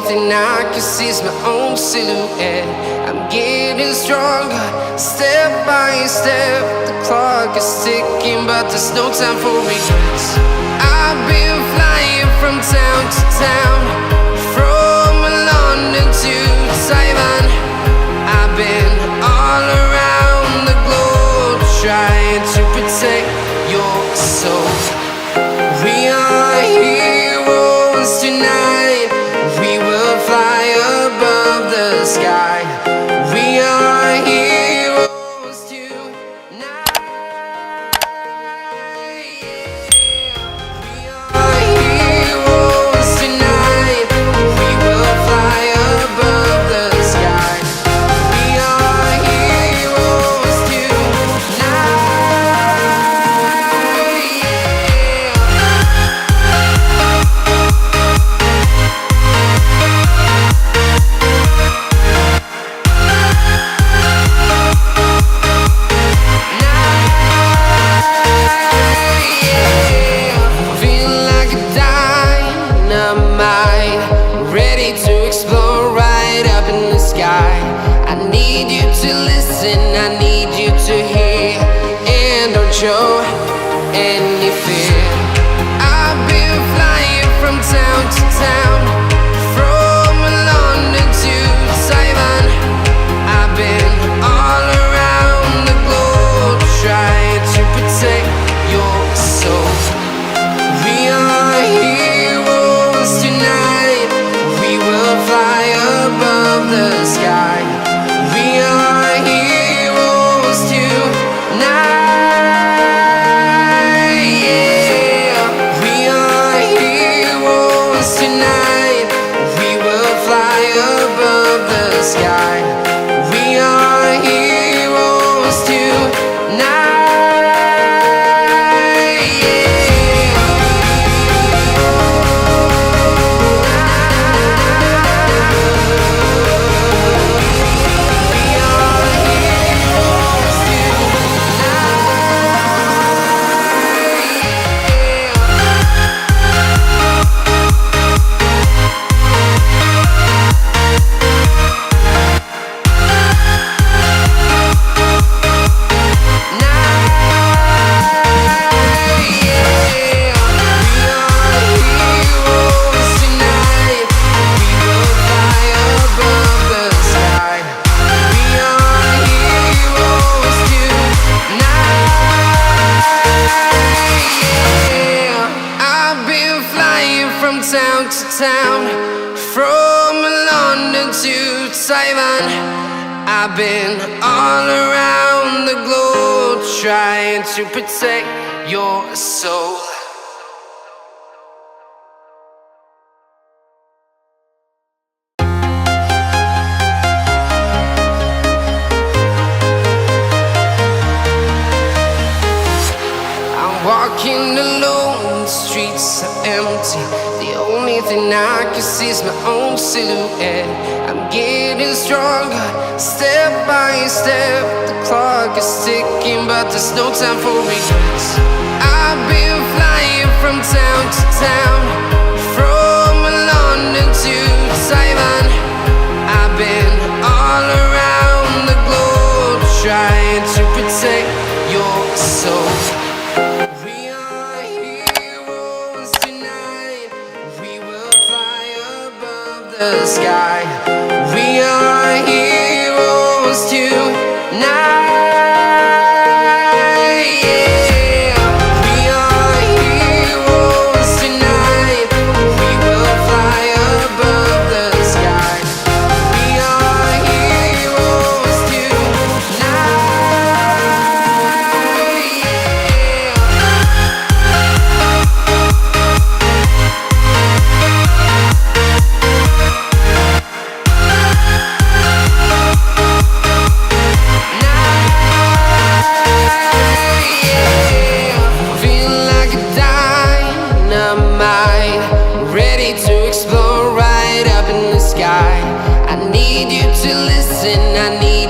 thing I can see is my own silhouette. I'm getting stronger, step by step. The clock is ticking, but there's no time for regrets. I've been flying from town to town, from London to Taiwan. I've been all around the globe, trying to protect your soul. We are heroes tonight. We will fly above the sky. We are heroes tonight. We are heroes tonight. We will fly above the sky. We are heroes tonight. Feel like a dynamite, ready to explode right up in the sky. I need you to listen, I need you to hear, and don't show any fear. I've been flying from town to town, from London to Taiwan. I've been all around the globe, trying to protect your soul. We are heroes tonight. We will fly above the sky. We are heroes tonight. Yeah. We are heroes tonight. We will fly above the sky. We are heroes tonight. Town to town, from London to Taiwan. I've been all around the globe, trying to protect your soul. I'm walking alone, the streets are empty. The only thing I can see is my own silhouette. I'm getting stronger, step by step. The clock is ticking, but there's no time for regrets. I've been flying from town to town, from London to Taiwan. I've been all around the globe, trying to protect your soul. We are heroes tonight. We will fly above the sky. We are heroes tonight. Yeah. We are heroes tonight. We will fly above the sky. We are heroes tonight. I need you to listen, I need